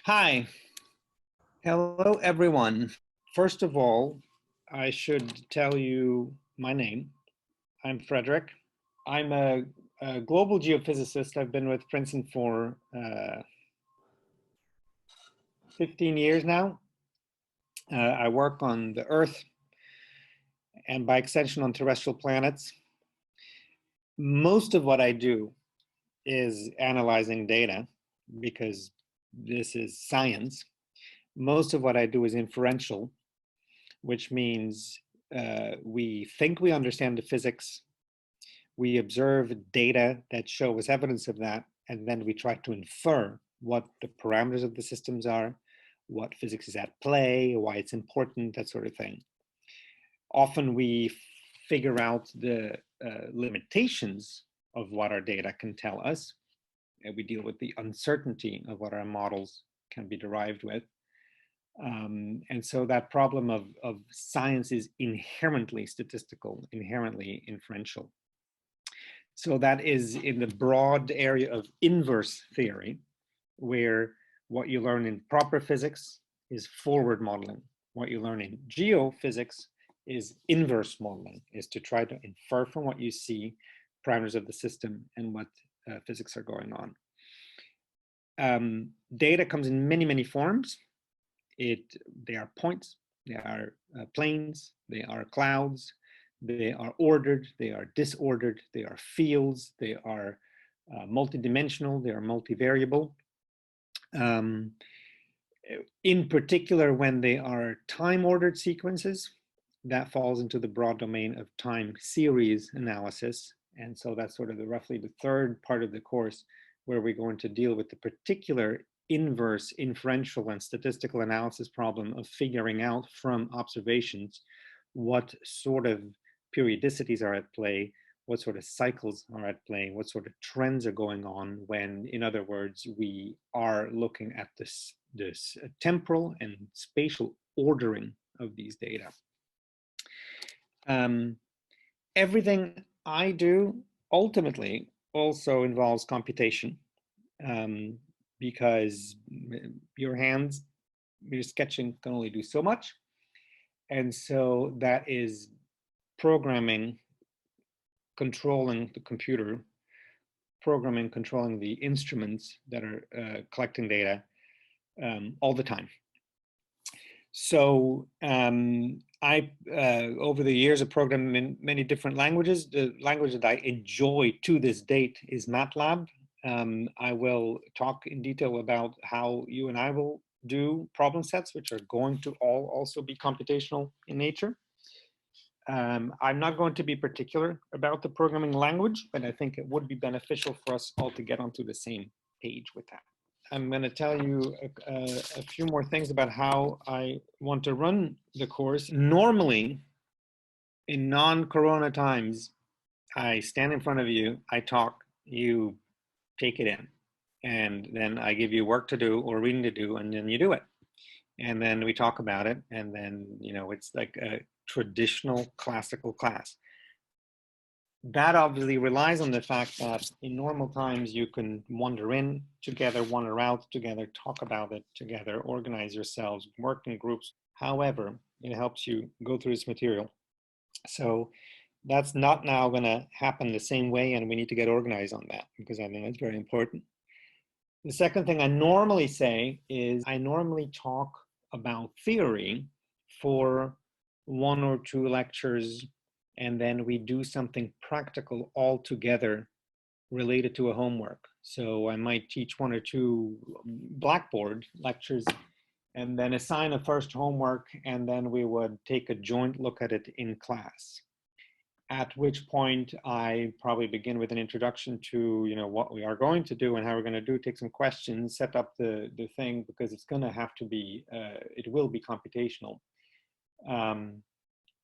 Hi, hello everyone. First of all, I should tell you my name. I'm Frederick. I'm a global geophysicist. I've been with Princeton for 15 years now. I work on the Earth and by extension on terrestrial planets. Most of what I do is analyzing data because this is science. Most of what I do is inferential, which means we think we understand the physics, we observe data that show us evidence of that, and then we try to infer what the parameters of the systems are, what physics is at play, why it's important, that sort of thing. Often we figure out the limitations of what our data can tell us, and we deal with the uncertainty of what our models can be derived with. And so that problem of science is inherently statistical, inherently inferential. So that is in the broad area of inverse theory, where what you learn in proper physics is forward modeling. What you learn in geophysics is inverse modeling, is to try to infer from what you see parameters of the system and what physics are going on. Data comes in many, many forms. They are points, they are planes, they are clouds, they are ordered, they are disordered, they are fields, they are multidimensional, they are multivariable. In particular, when they are time-ordered sequences, that falls into the broad domain of time series analysis. And so that's sort of roughly the third part of the course where we're going to deal with the particular inverse inferential and statistical analysis problem of figuring out from observations what sort of periodicities are at play, what sort of cycles are at play, what sort of trends are going on when, in other words, we are looking at this temporal and spatial ordering of these data. Everything I do ultimately also involves computation. Because your sketching can only do so much. And so that is programming, controlling the computer, programming, controlling the instruments that are collecting data all the time. So I, over the years, have programmed in many different languages. The language that I enjoy to this date is Matlab. I will talk in detail about how you and I will do problem sets, which are going to all also be computational in nature. I'm not going to be particular about the programming language, but I think it would be beneficial for us all to get onto the same page with that. I'm going to tell you a few more things about how I want to run the course. Normally, in non-corona times, I stand in front of you, I talk, you take it in, and then I give you work to do or reading to do, and then you do it. And then we talk about it, and then, you know, it's like a traditional classical class. That obviously relies on the fact that in normal times you can wander in together, wander out together, talk about it together, organize yourselves, work in groups. However, it helps you go through this material. So that's not now going to happen the same way, and we need to get organized on that because I think that's very important. The second thing I normally say is I normally talk about theory for 1 or 2 lectures, and then we do something practical all together related to a homework. So I might teach 1 or 2 Blackboard lectures and then assign a first homework, and then we would take a joint look at it in class. At which point I probably begin with an introduction to, you know, what we are going to do and how we're going to do, take some questions, set up the thing, because it's going to have to be, it will be computational.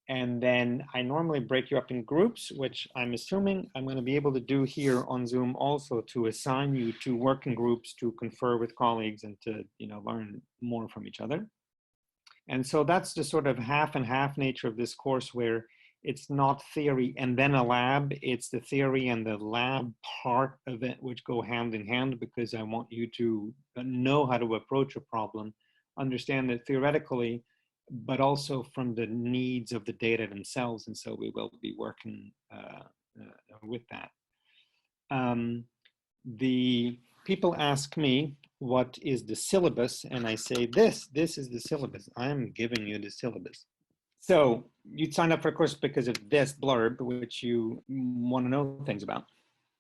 And then I normally break you up in groups, which I'm assuming I'm going to be able to do here on Zoom also, to assign you to working groups to confer with colleagues and to, you know, learn more from each other. And so that's the sort of half and half nature of this course, where It's not theory and then a lab. It's the theory and the lab part of it which go hand in hand, because I want you to know how to approach a problem, understand it theoretically, but also from the needs of the data themselves. And so we will be working with that. The people ask me, what is the syllabus? And I say, this is the syllabus. I'm giving you the syllabus. So you signed up for a course because of this blurb, which you want to know things about.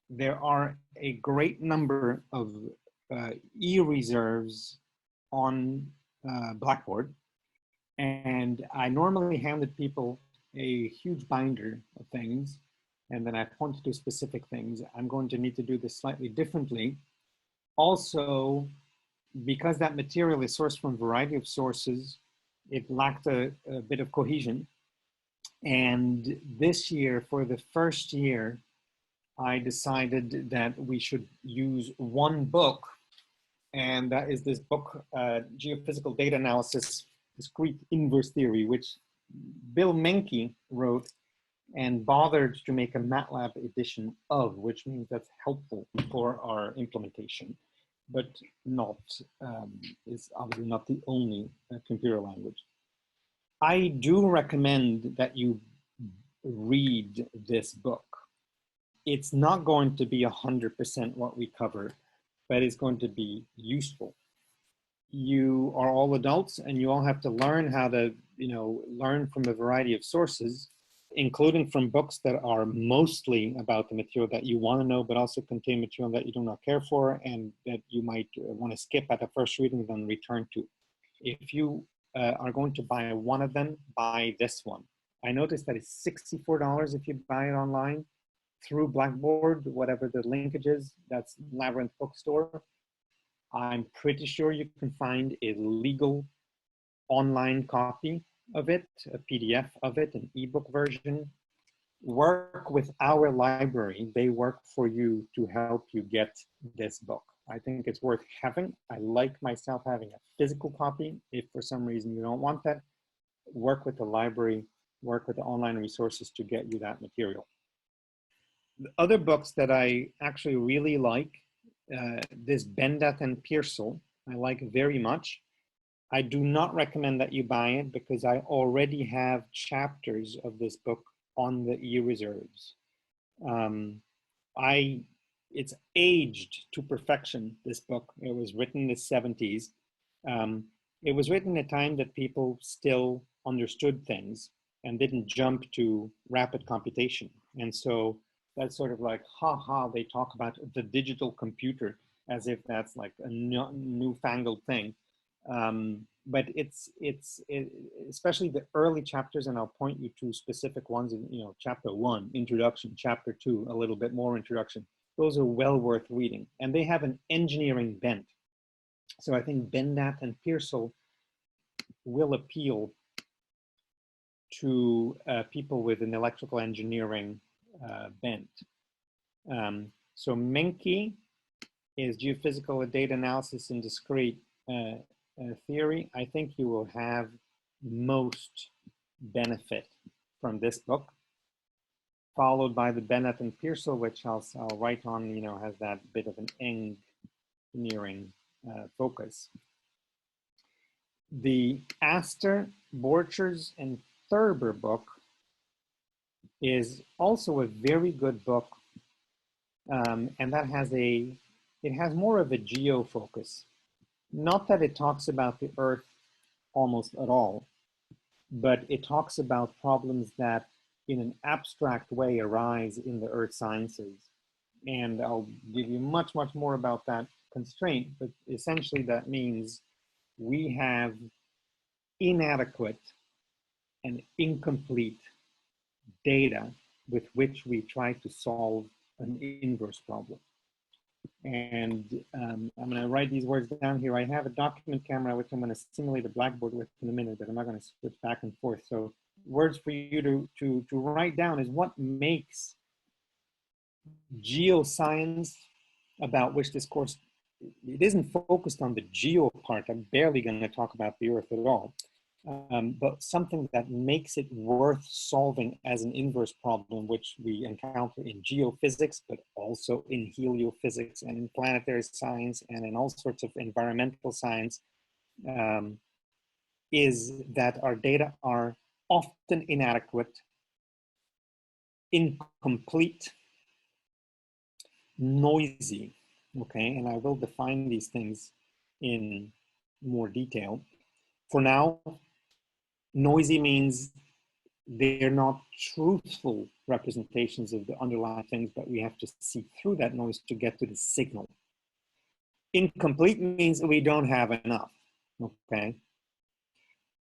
There are a great number of e-reserves on Blackboard. And I normally handed people a huge binder of things, and then I pointed to specific things. I'm going to need to do this slightly differently. Also, because that material is sourced from a variety of sources, it lacked a bit of cohesion. And this year, for the first year, I decided that we should use one book, and that is this book, Geophysical Data Analysis, Discrete Inverse Theory, which Bill Menke wrote and bothered to make a Matlab edition of, which means that's helpful for our implementation, but not, is obviously not the only computer language. I do recommend that you read this book. It's not going to be 100% what we cover, but it's going to be useful. You are all adults and you all have to learn how to, learn from a variety of sources, including from books that are mostly about the material that you want to know, but also contain material that you do not care for and that you might want to skip at the first reading, then return to. If you are going to buy one of them, buy this one. I noticed that it's $64 if you buy it online through Blackboard, whatever the linkage is, that's Labyrinth Bookstore. I'm pretty sure you can find a legal online copy of it, a PDF of it, an ebook version. Work with our library. They work for you to help you get this book. I think it's worth having. I like myself having a physical copy. If for some reason you don't want that, work with the library, work with the online resources to get you that material. The other books that I actually really like, this Bendat and Pearsall, I like very much. I do not recommend that you buy it because I already have chapters of this book on the e-reserves. It's aged to perfection, this book. It was written in the 70s. It was written at a time that people still understood things and didn't jump to rapid computation. And so that's sort of like, they talk about the digital computer as if that's like a newfangled thing. But it's especially the early chapters, and I'll point you to specific ones in, chapter 1, introduction, chapter 2, a little bit more introduction. Those are well worth reading, and they have an engineering bent. So I think Bendat and Pearsall will appeal to people with an electrical engineering bent. So Menke is Geophysical Data Analysis in Discrete Theory. I think you will have most benefit from this book, followed by the Bendat and Pearsall, which I'll write on, has that bit of an engineering focus. The Astor, Borchers, and Thurber book is also a very good book, and that has it has more of a geo focus. Not that it talks about the Earth almost at all, but it talks about problems that in an abstract way arise in the earth sciences. And I'll give you much, much more about that constraint, but essentially that means we have inadequate and incomplete data with which we try to solve an inverse problem. And I'm going to write these words down here. I have a document camera, which I'm going to simulate a Blackboard with in a minute, but I'm not going to switch back and forth. So words for you to write down is what makes geoscience, about which this course, it isn't focused on the geo part. I'm barely going to talk about the Earth at all. but something that makes it worth solving as an inverse problem, which we encounter in geophysics, but also in heliophysics and in planetary science and in all sorts of environmental science, is that our data are often inadequate, incomplete, noisy, okay? And I will define these things in more detail. For now, noisy means they're not truthful representations of the underlying things, but we have to see through that noise to get to the signal. Incomplete means we don't have enough, okay?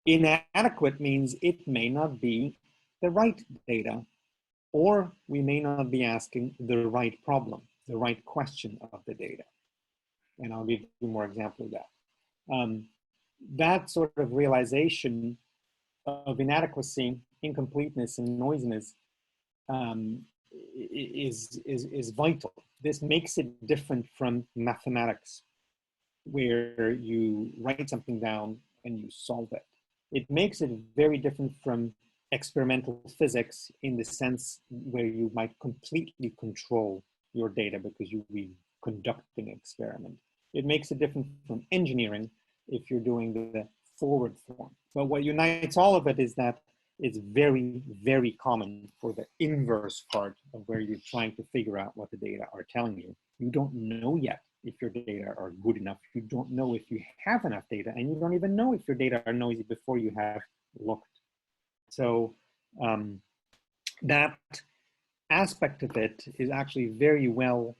Inadequate means it may not be the right data, or we may not be asking the right problem, the right question of the data. And I'll give you more examples of that. That sort of realization of inadequacy, incompleteness, and noisiness is vital. This makes it different from mathematics, where you write something down and you solve it. It makes it very different from experimental physics in the sense where you might completely control your data because you will conduct an experiment. It makes it different from engineering if you're doing the forward form. But what unites all of it is that it's very, very common for the inverse part of where you're trying to figure out what the data are telling you. You don't know yet if your data are good enough. You don't know if you have enough data, and you don't even know if your data are noisy before you have looked. So that aspect of it is actually very well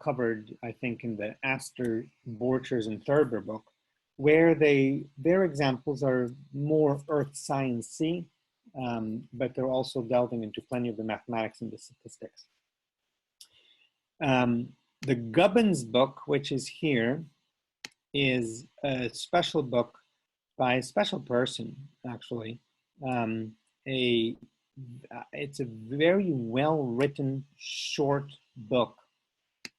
covered, I think, in the Astor, Borchers, and Thurber book, where their examples are more earth science-y, but they're also delving into plenty of the mathematics and the statistics. The Gubbins book, which is here, is a special book by a special person, actually. It's a very well-written, short book.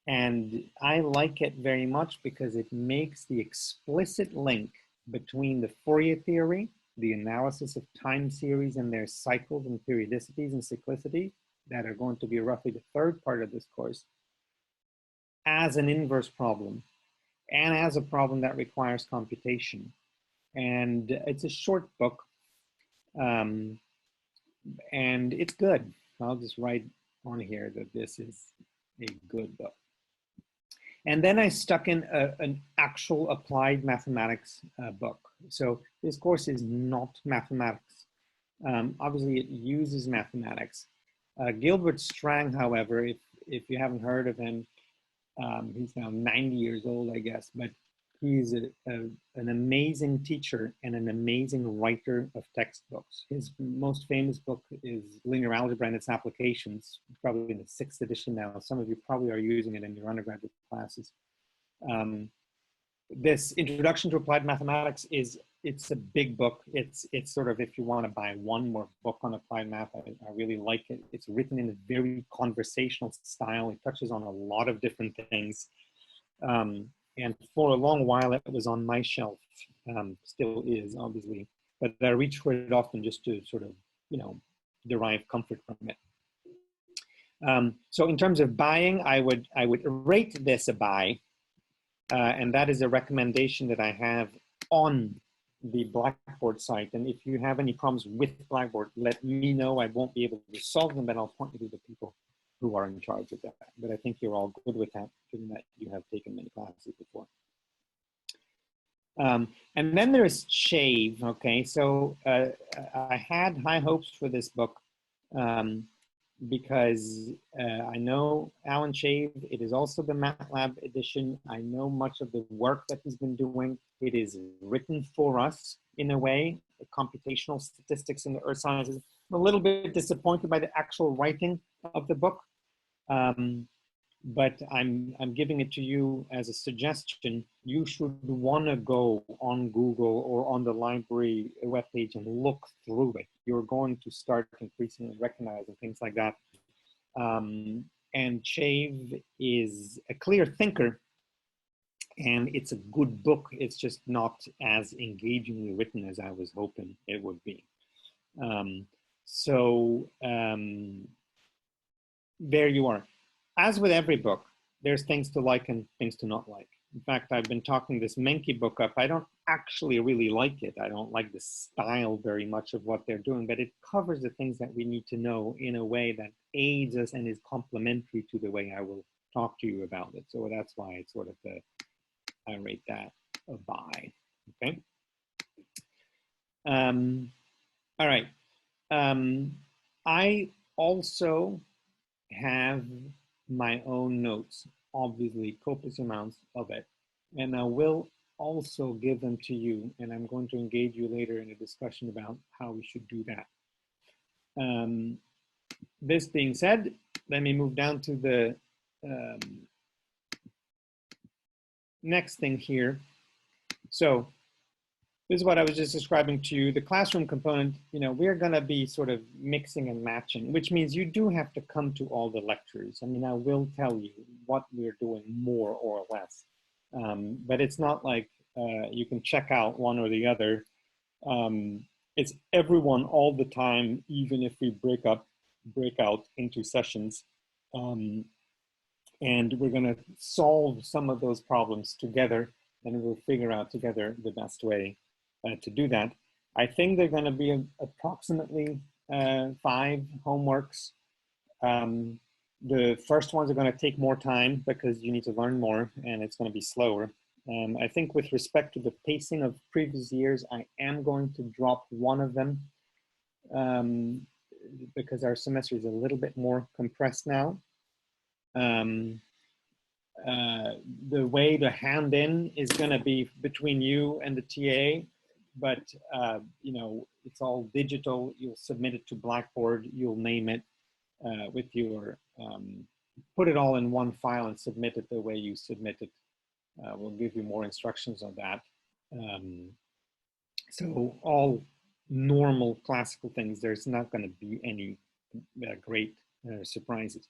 And I like it very much because it makes the explicit link between the Fourier theory, the analysis of time series and their cycles and periodicities and cyclicity that are going to be roughly the third part of this course, as an inverse problem and as a problem that requires computation. And it's a short book, and it's good. I'll just write on here that this is a good book. And then I stuck in an actual applied mathematics book. So this course is not mathematics. Obviously, it uses mathematics. Gilbert Strang, however, if you haven't heard of him, he's now 90 years old, I guess, but he's an amazing teacher and an amazing writer of textbooks. His most famous book is Linear Algebra and Its Applications, probably in the 6th edition now. Some of you probably are using it in your undergraduate classes. This Introduction to Applied Mathematics it's a big book. It's sort of, if you want to buy one more book on applied math, I really like it. It's written in a very conversational style. It touches on a lot of different things. And for a long while, it was on my shelf, still is, obviously, but I reach for it often just to sort of, derive comfort from it. So in terms of buying, I would rate this a buy, and that is a recommendation that I have on the Blackboard site. And if you have any problems with Blackboard, let me know. I won't be able to solve them, but I'll point you to the people who are in charge of that. But I think you're all good with that, given that you have taken many classes before. And then there's Shave, okay? So I had high hopes for this book because I know Alan Shave. It is also the Matlab edition. I know much of the work that he's been doing. It is written for us in a way, the computational statistics in the earth sciences. I'm a little bit disappointed by the actual writing of the book. But I'm giving it to you as a suggestion. You should want to go on Google or on the library webpage and look through it. You're going to start increasingly recognizing things like that. And Shave is a clear thinker and it's a good book. It's just not as engagingly written as I was hoping it would be. There you are. As with every book, there's things to like and things to not like. In fact, I've been talking this Menke book up. I don't actually really like it. I don't like the style very much of what they're doing, but it covers the things that we need to know in a way that aids us and is complementary to the way I will talk to you about it. So that's why it's sort of I rate that a buy. Okay. All right. I also have my own notes, obviously copious amounts of it, and I will also give them to you, and I'm going to engage you later in a discussion about how we should do that. This being said, let me move down to the next thing here. So this is what I was just describing to you. The classroom component, we're going to be sort of mixing and matching, which means you do have to come to all the lectures. I mean, I will tell you what we're doing more or less, but it's not like you can check out one or the other. It's everyone all the time, even if we break out into sessions. And we're going to solve some of those problems together, and we'll figure out together the best way to do that. I think they're going to be approximately 5 homeworks. The first ones are going to take more time because you need to learn more, and it's going to be slower. I think with respect to the pacing of previous years, I am going to drop one of them because our semester is a little bit more compressed now. The way to hand in is going to be between you and the TA, but it's all digital. You'll submit it to Blackboard, you'll name it with your, put it all in one file and submit it the way you submit it. We'll give you more instructions on that. So all normal classical things, there's not going to be any great surprises.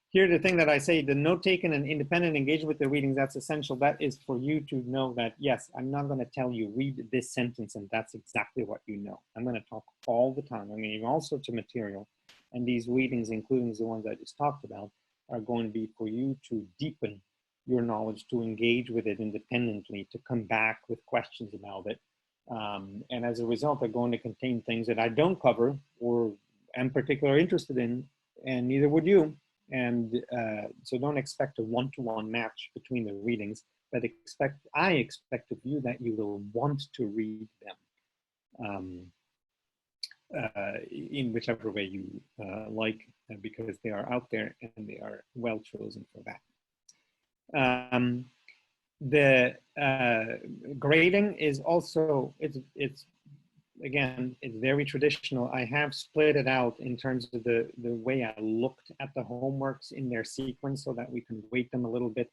Here, the thing that I say, the note-taken and independent engagement with the readings, that's essential. That is for you to know that, yes, I'm not going to tell you, read this sentence, and that's exactly what you know. I'm going to talk all the time. I'm going to give all sorts of material. And these readings, including the ones I just talked about, are going to be for you to deepen your knowledge, to engage with it independently, to come back with questions about it. And as a result, they're going to contain things that I don't cover or am particularly interested in, and neither would you. And so don't expect a one-to-one match between the readings, but I expect of you that you will want to read them in whichever way you like, because they are out there and they are well chosen for that. The grading is also, again, it's very traditional. I have split it out in terms of the way I looked at the homeworks in their sequence so that we can weight them a little bit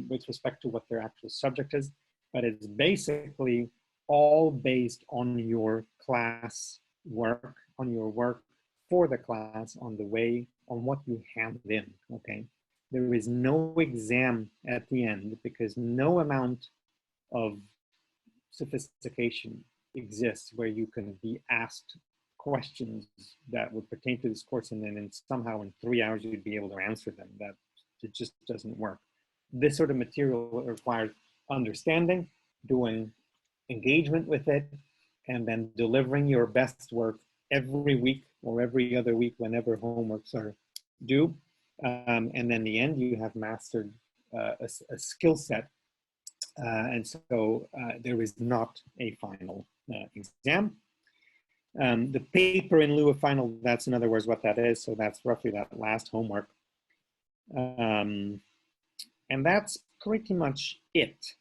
with respect to what their actual subject is. But it's basically all based on your class work, on your work for the class, on what you hand in, okay? There is no exam at the end because no amount of sophistication exists where you can be asked questions that would pertain to this course, and then somehow in 3 hours you'd be able to answer them. That it just doesn't work. This sort of material requires understanding, doing engagement with it, and then delivering your best work every week or every other week whenever homeworks are due. And then in the end, you have mastered a skill set. And so there is not a final exam. The paper in lieu of final, that's in other words what that is. So that's roughly that last homework. And that's pretty much it.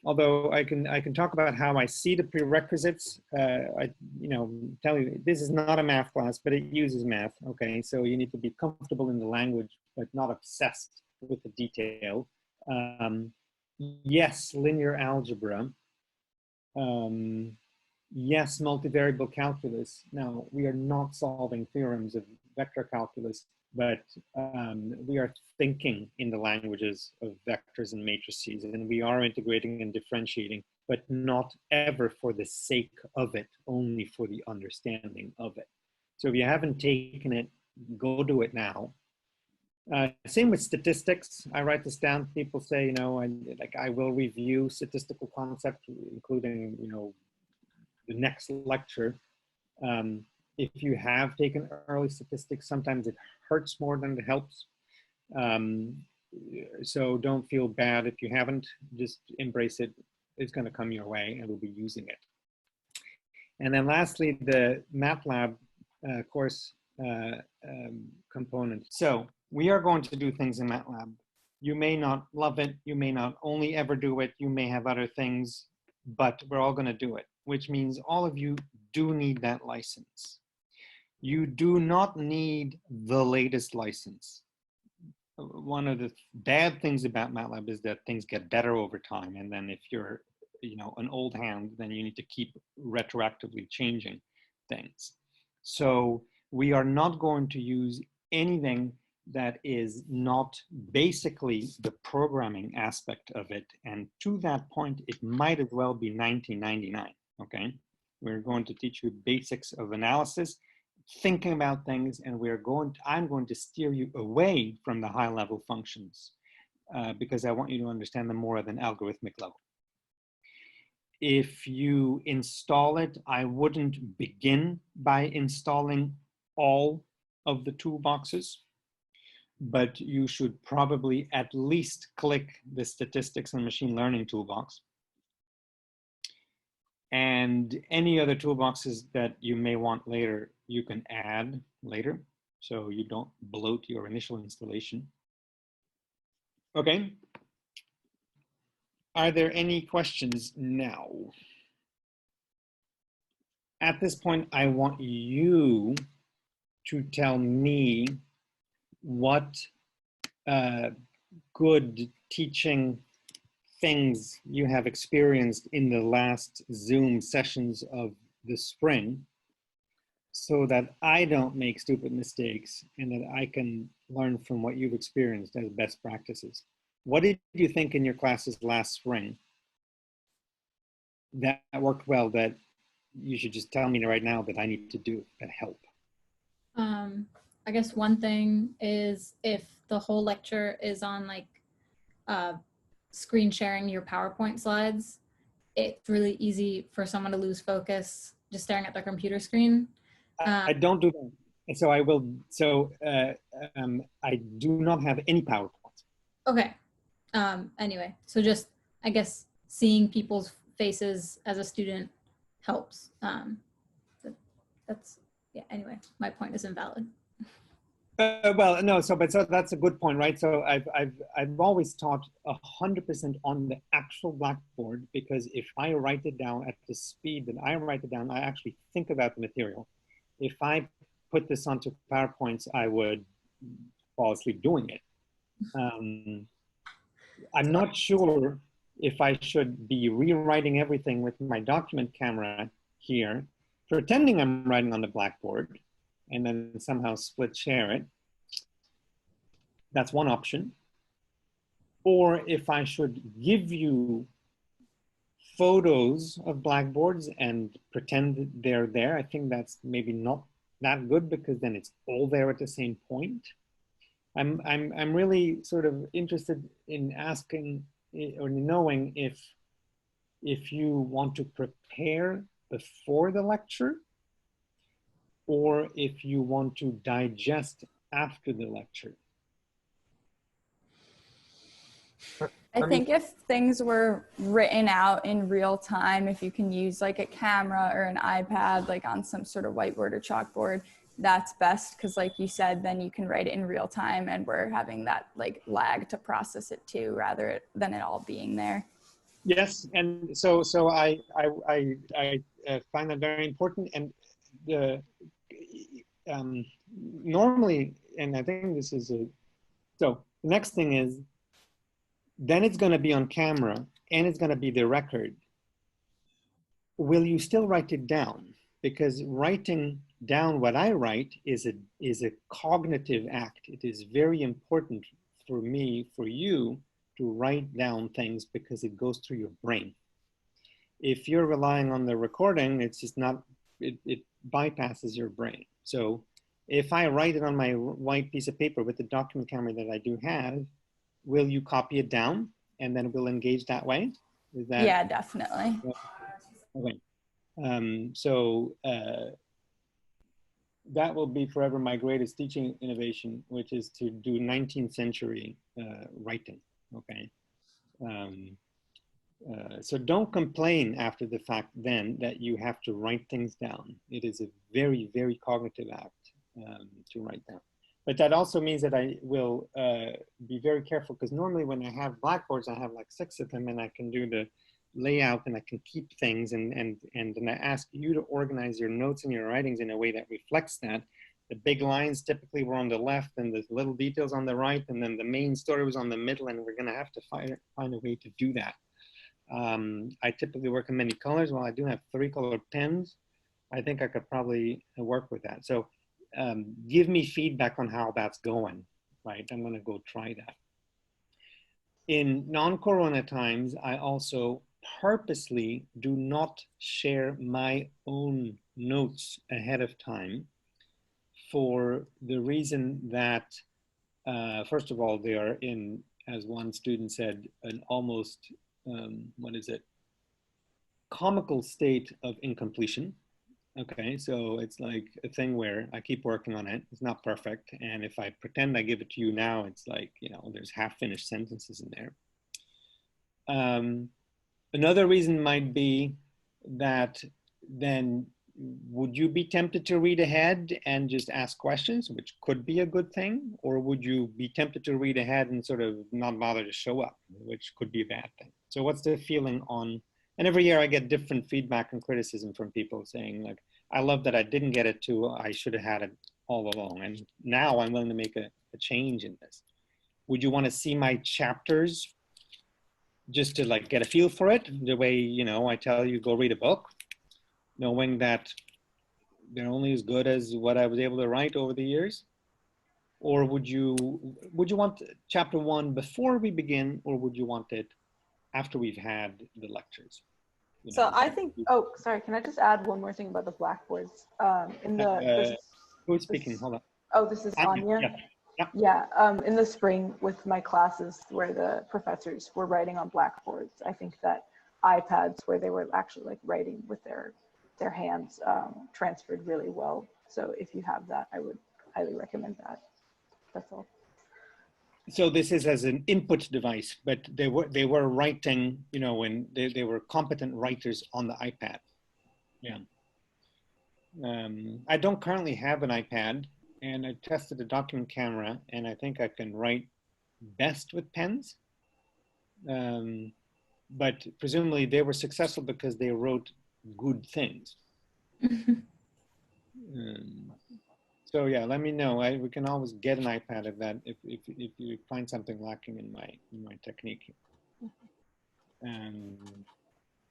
Although I can talk about how I see the prerequisites. Tell you, this is not a math class, but it uses math. Okay, so you need to be comfortable in the language, but not obsessed with the detail. Yes, linear algebra. Yes, multivariable calculus. Now, we are not solving theorems of vector calculus. but we are thinking in the languages of vectors and matrices, and we are integrating and differentiating, but not ever for the sake of it, only for the understanding of it. So if you haven't taken it, go do it now. Same with statistics. I write this down. People say, you know, I will review statistical concepts, including, you know, the next lecture. If you have taken early statistics, sometimes it hurts more than it helps. So don't feel bad if you haven't. Just embrace it. It's going to come your way, and we'll be using it. And then lastly, the Matlab course component. So we are going to do things in Matlab. You may not love it. You may not only ever do it. You may have other things, but we're all going to do it, which means all of you do need that license. You do not need the latest license. One of the bad things about Matlab is that things get better over time. And then if you're, you know, an old hand, then you need to keep retroactively changing things. So we are not going to use anything that is not basically the programming aspect of it. And to that point, it might as well be 1999, okay? We're going to teach you basics of analysis, thinking about things, and I'm going to steer you away from the high level functions because I want you to understand them more at an algorithmic level. If you install it, I wouldn't begin by installing all of the toolboxes, but you should probably at least click the statistics and machine learning toolbox. And any other toolboxes that you may want later, you can add later, so you don't bloat your initial installation. Okay. Are there any questions now? At this point, I want you to tell me what good teaching things you have experienced in the last Zoom sessions of the spring, so that I don't make stupid mistakes and that I can learn from what you've experienced as best practices. What did you think in your classes last spring that worked well that you should just tell me right now that I need to do that help? I guess one thing is if the whole lecture is on like screen sharing your PowerPoint slides, it's really easy for someone to lose focus just staring at their computer screen. I don't do that. So I will, I do not have any PowerPoint. Okay. Anyway, so just, I guess, seeing people's faces as a student helps. That's, yeah, anyway, my point is invalid. Well, no, so that's a good point, right? So I've always taught 100% on the actual blackboard, because if I write it down at the speed that I write it down, I actually think about the material. If I put this onto PowerPoints, I would fall asleep doing it. I'm not sure if I should be rewriting everything with my document camera here, pretending I'm writing on the blackboard, and then somehow split share it. That's one option. Or if I should give you photos of blackboards and pretend they're there, I think that's maybe not that good, because then it's all there at the same point. I'm really sort of interested in asking or knowing if you want to prepare before the lecture, or if you want to digest after the lecture. I think if things were written out in real time, if you can use like a camera or an iPad, like on some sort of whiteboard or chalkboard, that's best, because like you said, then you can write it in real time, and we're having that like lag to process it too, rather than it all being there. Yes, and so I find that very important. And normally, and I think this is so the next thing is, then it's going to be on camera and it's going to be the record. Will you still write it down? Because writing down what I write is a cognitive act. It is very important for me, for you, to write down things because it goes through your brain. If you're relying on the recording, it's just not, it bypasses your brain. So if I write it on my white piece of paper with the document camera that I do have, will you copy it down and then we'll engage that way? Is that? Yeah, definitely. Okay. That will be forever my greatest teaching innovation, which is to do 19th century writing, okay? So don't complain after the fact then that you have to write things down. It is a very, very cognitive act to write down. But that also means that I will be very careful, because normally when I have blackboards, I have like 6 of them and I can do the layout and I can keep things, and then I ask you to organize your notes and your writings in a way that reflects that. The big lines typically were on the left and the little details on the right, and then the main story was on the middle, and we're gonna have to find a way to do that. I typically work in many colors. Well, I do have 3 color pens. I think I could probably work with that. So give me feedback on how that's going, right? I'm gonna go try that. In non-corona times, I also purposely do not share my own notes ahead of time, for the reason that, first of all, they are in, as one student said, an almost, what is it, comical state of incompletion. Okay, so it's like a thing where I keep working on it. It's not perfect. And if I pretend I give it to you now, it's like, you know, there's half-finished sentences in there. Another reason might be that then would you be tempted to read ahead and just ask questions, which could be a good thing? Or would you be tempted to read ahead and sort of not bother to show up, which could be a bad thing? So what's the feeling on, and every year I get different feedback and criticism from people saying like, I love that I didn't get it to, I should have had it all along. And now I'm willing to make a change in this. Would you want to see my chapters just to like get a feel for it, the way, you know, I tell you go read a book, knowing that they're only as good as what I was able to write over the years? Or would you want chapter 1 before we begin, or would you want it after we've had the lectures? You So know, I think, oh, sorry, can I just add one more thing about the blackboards? Who's speaking? Hold on. Oh, this is Anya. Yeah. Yeah, in the spring with my classes where the professors were writing on blackboards, I think that iPads where they were actually like writing with their hands transferred really well. So if you have that, I would highly recommend that. That's all. So this is as an input device, but they were writing, you know, when they were competent writers on the iPad. Yeah. I don't currently have an iPad, and I tested the document camera, and I think I can write best with pens. But presumably they were successful because they wrote good things. So yeah, let me know. We can always get an iPad of that if you find something lacking in my technique.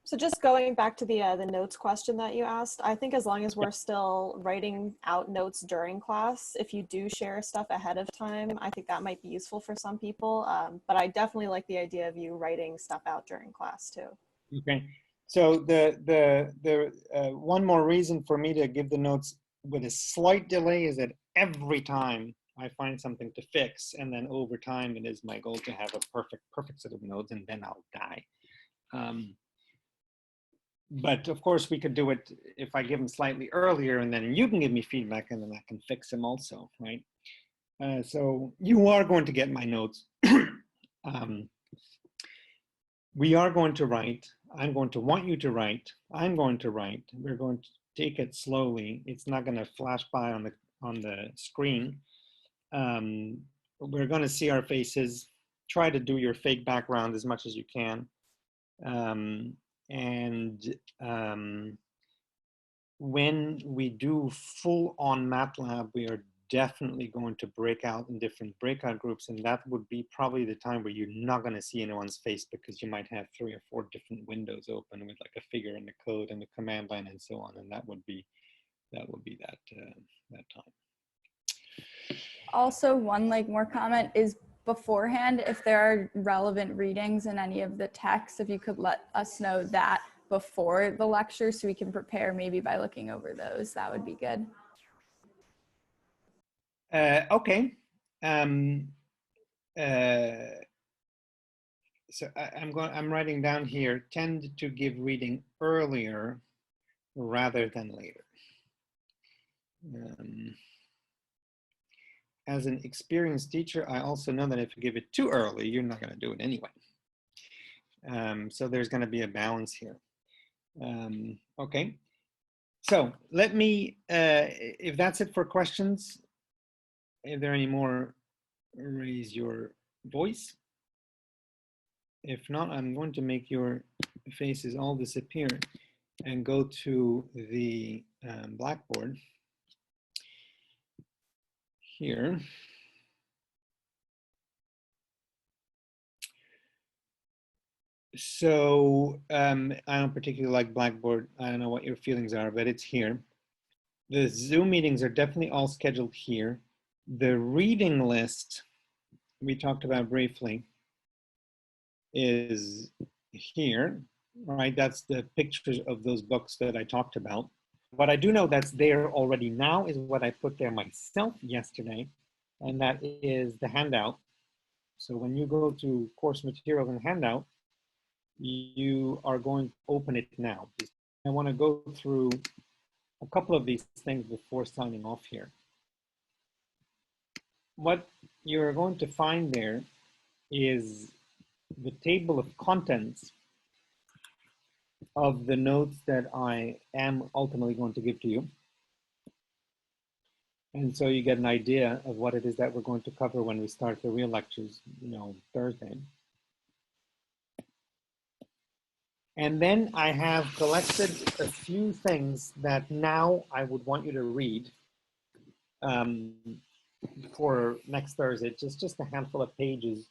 So just going back to the notes question that you asked, I think as long as we're still writing out notes during class, if you do share stuff ahead of time, I think that might be useful for some people. But I definitely like the idea of you writing stuff out during class too. Okay. So the one more reason for me to give the notes with a slight delay is that every time I find something to fix, and then over time it is my goal to have a perfect set of notes, and then I'll die. But of course we could do it if I give them slightly earlier, and then you can give me feedback, and then I can fix them also, right? So you are going to get my notes. We are going to write. I'm going to want you to write. I'm going to write. We're going to take it slowly. It's not going to flash by on the screen. We're going to see our faces. Try to do your fake background as much as you can. When we do full-on Matlab, we are definitely going to break out in different breakout groups, and that would be probably the time where you're not going to see anyone's face, because you might have 3 or 4 different windows open with like a figure and the code and the command line and so on, and that would be that will be that, that time. Also, one like more comment is beforehand, if there are relevant readings in any of the texts, if you could let us know that before the lecture so we can prepare maybe by looking over those, that would be good. Okay. So I'm writing down here, tend to give reading earlier rather than later. As an experienced teacher, I also know that if you give it too early, you're not going to do it anyway. So there's going to be a balance here. Okay. So let me, if that's it for questions, if there are any more, raise your voice. If not, I'm going to make your faces all disappear and go to the Blackboard here. So I don't particularly like Blackboard. I don't know what your feelings are, but it's here. The Zoom meetings are definitely all scheduled here. The reading list we talked about briefly is here, right? That's the pictures of those books that I talked about. What I do know that's there already now is what I put there myself yesterday, and that is the handout. So when you go to course materials and handout, you are going to open it now. I want to go through a couple of these things before signing off here. What you're going to find there is the table of contents of the notes that I am ultimately going to give to you. And so you get an idea of what it is that we're going to cover when we start the real lectures, Thursday. And then I have collected a few things that now I would want you to read for next Thursday. Just a handful of pages.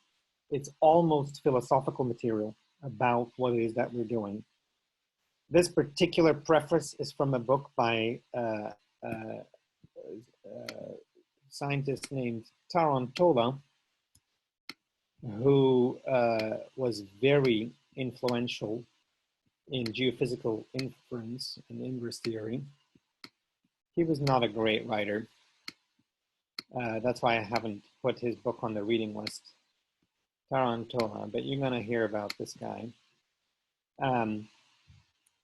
It's almost philosophical material about what it is that we're doing. This particular preface is from a book by a scientist named Tarantola, who was very influential in geophysical inference and inverse theory. He was not a great writer. That's why I haven't put his book on the reading list, Tarantola, but you're gonna hear about this guy.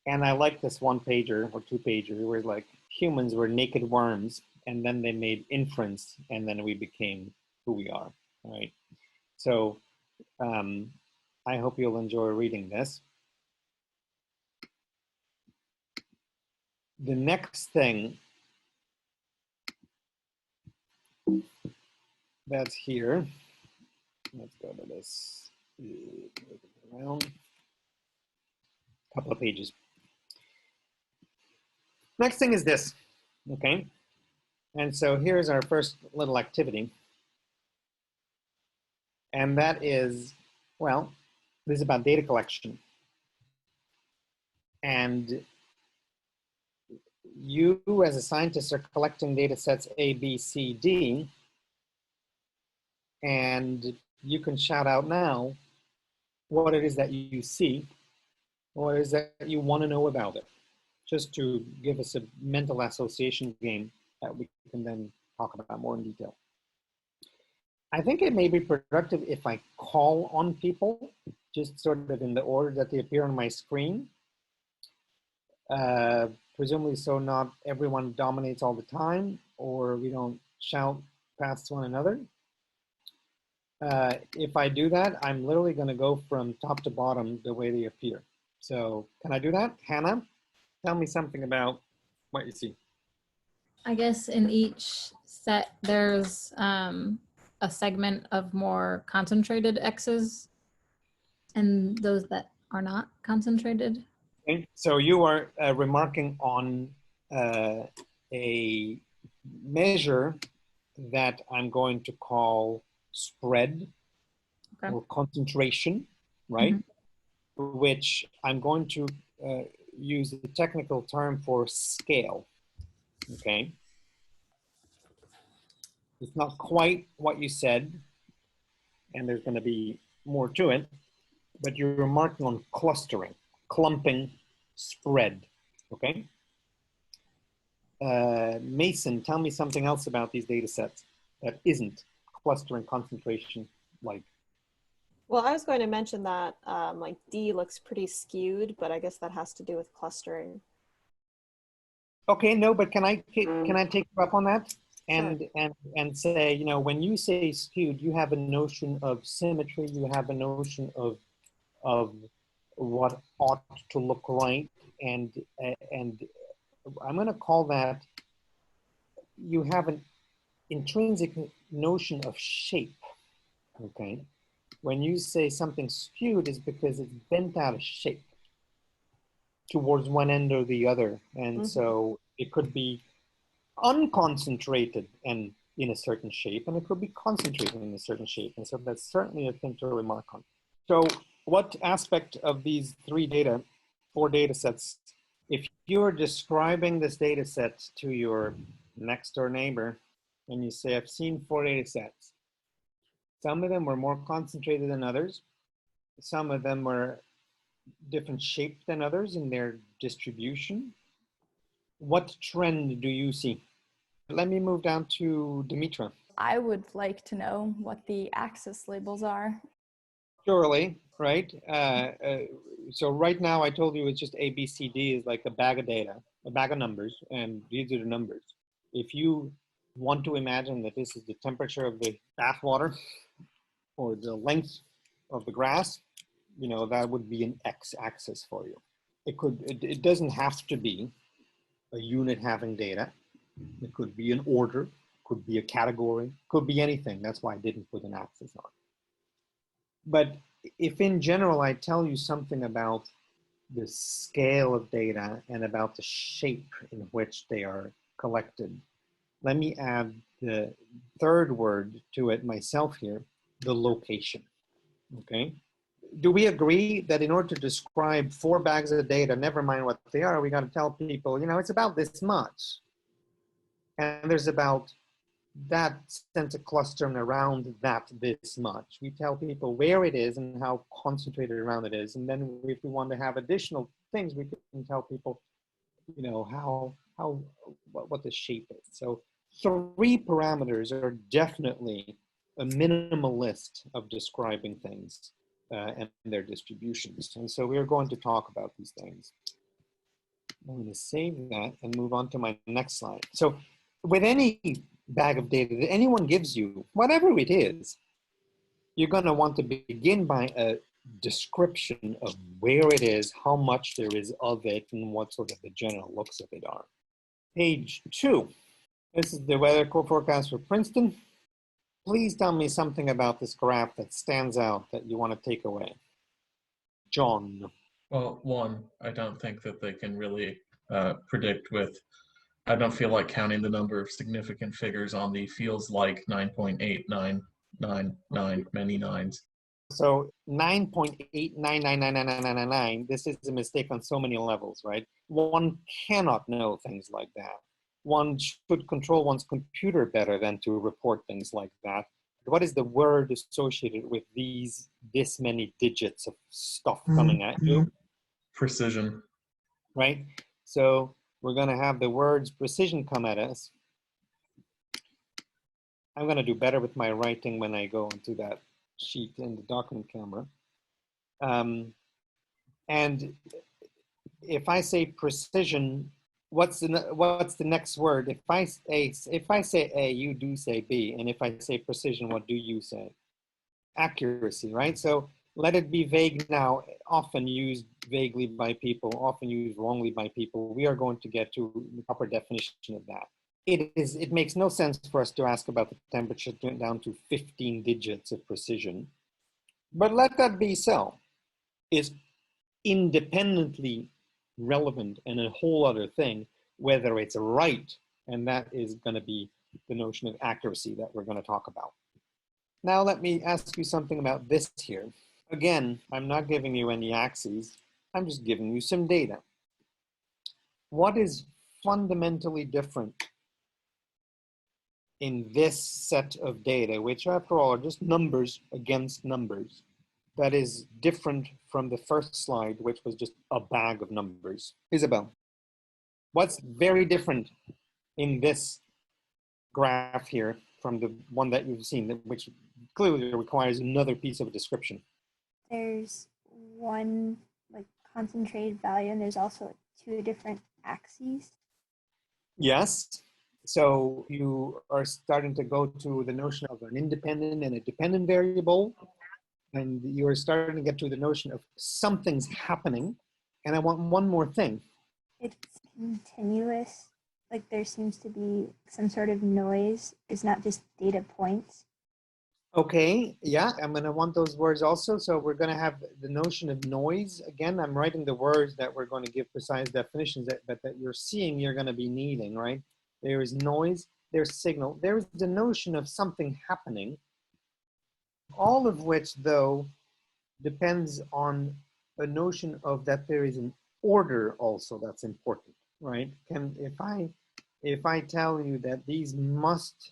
And I like this one pager or two pager where it's like humans were naked worms and then they made inference and then we became who we are, right? So I hope you'll enjoy reading this. The next thing that's here, let's go to this, around, a couple of pages. Next thing is this, okay? And so here's our first little activity. And that is, well, this is about data collection. And you as a scientist are collecting data sets A, B, C, D, and you can shout out now what it is that you see, what it is that you want to know about it, just to give us a mental association game that we can then talk about more in detail. I think it may be productive if I call on people, just sort of in the order that they appear on my screen. Presumably so not everyone dominates all the time, or we don't shout past one another. If I do that, I'm literally going to go from top to bottom the way they appear. So can I do that? Hannah, tell me something about what you see. I guess in each set, there's a segment of more concentrated X's and those that are not concentrated. Okay. So you are remarking on a measure that I'm going to call spread, okay, or concentration, right? Mm-hmm. Which I'm going to use the technical term for scale. okay? It's not quite what you said, and there's going to be more to it, but you're remarking on clustering, clumping, spread, okay? Mason, tell me something else about these data sets that isn't clustering concentration like. Well, I was going to mention that like D looks pretty skewed, but I guess that has to do with clustering. Okay, no, but can I take you up on that? Sure. And say, you know, when you say skewed, you have a notion of symmetry, you have a notion of what ought to look right, and I'm going to call that, you have an intrinsic notion of shape, okay? When you say something skewed, is because it's bent out of shape towards one end or the other, and so it could be unconcentrated and in a certain shape, and it could be concentrated in a certain shape, and so that's certainly a thing to remark on. So what aspect of these four data sets, if you're describing this data set to your next door neighbor, and you say, I've seen 4 data sets, some of them were more concentrated than others, some of them were different shape than others in their distribution, what trend do you see? Let me move down to Dimitra. I would like to know what the axis labels are. Surely, right? So right now I told you it's just A, B, C, D is like a bag of data, a bag of numbers, and these are the numbers. If you want to imagine that this is the temperature of the bath water or the length of the grass, you know, that would be an x-axis for you. It doesn't have to be a unit having data. It could be an order, could be a category, could be anything. That's why I didn't put an axis on. But if in general I tell you something about the scale of data and about the shape in which they are collected, let me add the third word to it myself here, the location, okay? Do we agree that in order to describe 4 bags of data, never mind what they are, we got to tell people, you know, it's about this much. And there's about that center clustering around that this much. We tell people where it is and how concentrated around it is. And then if we want to have additional things, we can tell people, you know, what the shape is. So 3 parameters are definitely a minimal list of describing things and their distributions. And so we're going to talk about these things. I'm going to save that and move on to my next slide. So with any bag of data that anyone gives you, whatever it is, you're going to want to begin by a description of where it is, how much there is of it, and what sort of the general looks of it are. Page 2. This is the weather forecast for Princeton. Please tell me something about this graph that stands out that you want to take away. John. Well, one, I don't think that they can really predict with, I don't feel like counting the number of significant figures on the feels like 9.8999, many nines. So 9.8999999, this is a mistake on so many levels, right? One cannot know things like that. One should control one's computer better than to report things like that. What is the word associated with this many digits of stuff coming at you? Precision. Right? So we're going to have the words precision come at us. I'm going to do better with my writing when I go into that sheet in the document camera. And if I say precision, what's the next word? If I say A, you do say B, and if I say precision, what do you say? Accuracy, right? So let it be vague now, often used vaguely by people, often used wrongly by people. We are going to get to the proper definition of that. It makes no sense for us to ask about the temperature down to 15 digits of precision, but let that be so. It's independently relevant and a whole other thing, whether it's right, and that is going to be the notion of accuracy that we're going to talk about. Now let me ask you something about this here. Again, I'm not giving you any axes, I'm just giving you some data. What is fundamentally different in this set of data, which after all are just numbers against numbers, that is different from the first slide, which was just a bag of numbers? Isabel, what's very different in this graph here from the one that you've seen, which clearly requires another piece of description? There's one like concentrated value, and there's also two different axes. Yes. So you are starting to go to the notion of an independent and a dependent variable, and you're starting to get to the notion of something's happening. And I want one more thing. It's continuous. Like there seems to be some sort of noise. It's not just data points. Okay, yeah, I'm going to want those words also. So we're going to have the notion of noise. Again, I'm writing the words that we're going to give precise definitions but that you're seeing, you're going to be needing, right? There is noise, there's signal, there's the notion of something happening, all of which, though, depends on a notion of that there is an order also that's important, right? If I tell you that these must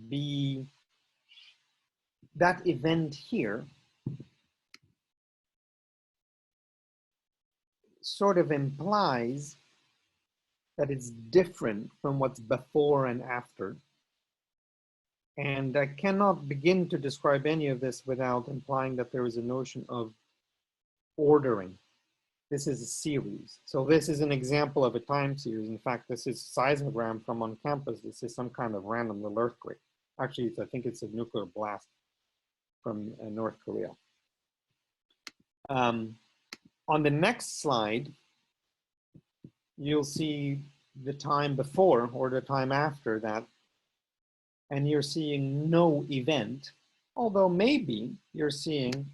be, that event here sort of implies that it's different from what's before and after. And I cannot begin to describe any of this without implying that there is a notion of ordering. This is a series. So this is an example of a time series. In fact, this is a seismogram from on campus. This is some kind of random little earthquake. Actually, I think it's a nuclear blast from North Korea. On the next slide, you'll see the time before or the time after that, and you're seeing no event, although maybe you're seeing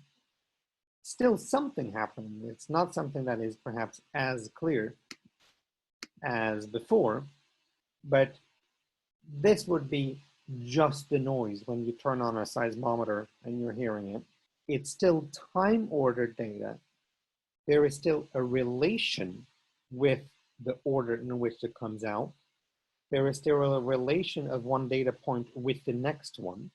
still something happening. It's not something that is perhaps as clear as before, but this would be just the noise when you turn on a seismometer and you're hearing it. It's still time-ordered data. There is still a relation with the order in which it comes out. There is still a relation of one data point with the next one.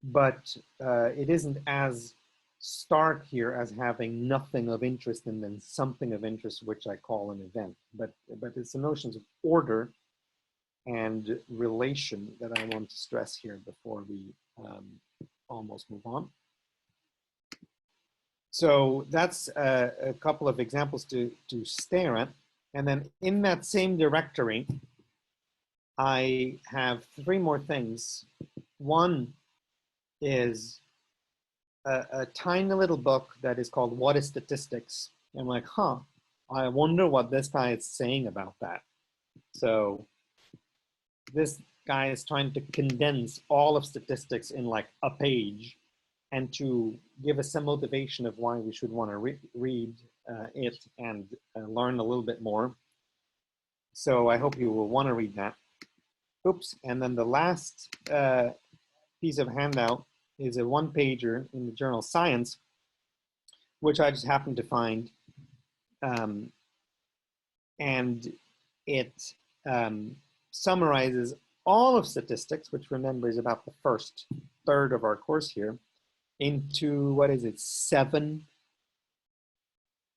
But it isn't as stark here as having nothing of interest and then something of interest, which I call an event. But it's the notions of order and relation that I want to stress here before we almost move on. So that's a couple of examples to stare at. And then in that same directory, I have three more things. One is a tiny little book that is called What is Statistics? I'm like, huh, I wonder what this guy is saying about that. So this guy is trying to condense all of statistics in like a page and to give us some motivation of why we should want to read it and learn a little bit more. So I hope you will want to read that. Oops, and then the last piece of handout is a one-pager in the journal Science, which I just happened to find. And it summarizes all of statistics, which remember is about the first third of our course here, into, what is it, 7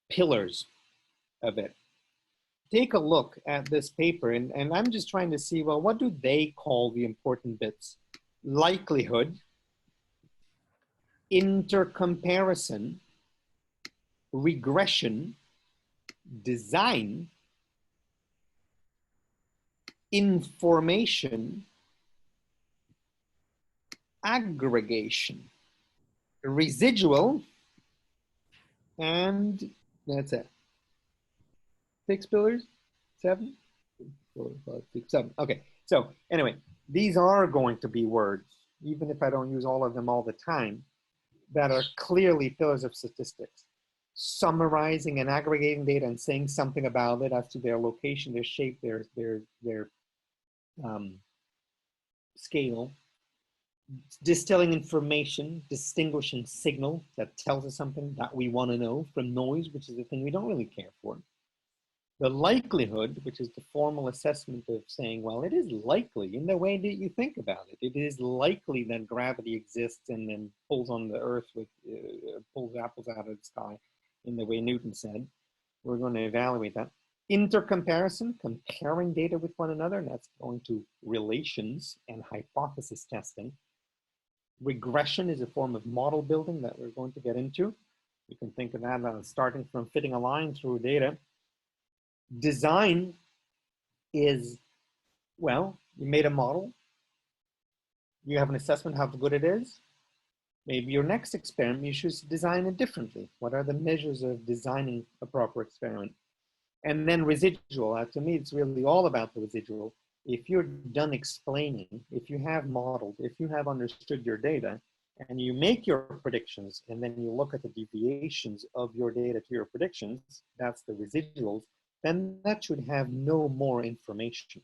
pillars of it. Take a look at this paper, and I'm just trying to see, well, what do they call the important bits? Likelihood, intercomparison, regression, design, information, aggregation, residual, and that's it. 6 pillars? 7? 4, 5, 6, 7. Okay, so anyway, these are going to be words, even if I don't use all of them all the time, that are clearly pillars of statistics. Summarizing and aggregating data and saying something about it as to their location, their shape, their scale. Distilling information, distinguishing signal that tells us something that we want to know from noise, which is the thing we don't really care for. The likelihood, which is the formal assessment of saying, well, it is likely in the way that you think about it. It is likely that gravity exists and then pulls on the earth with, pulls apples out of the sky in the way Newton said. We're going to evaluate that. Intercomparison, comparing data with one another, and that's going to relations and hypothesis testing. Regression is a form of model building that we're going to get into. You can think of that as starting from fitting a line through data. Design is, well, you made a model, you have an assessment how good it is. Maybe your next experiment, you should design it differently. What are the measures of designing a proper experiment? And then residual, to me, it's really all about the residual. If you're done explaining, if you have modeled, if you have understood your data, and you make your predictions, and then you look at the deviations of your data to your predictions, that's the residuals, then that should have no more information.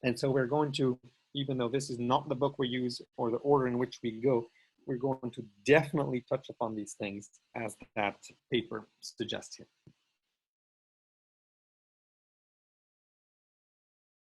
And so we're going to, even though this is not the book we use or the order in which we go, we're going to definitely touch upon these things as that paper suggests here.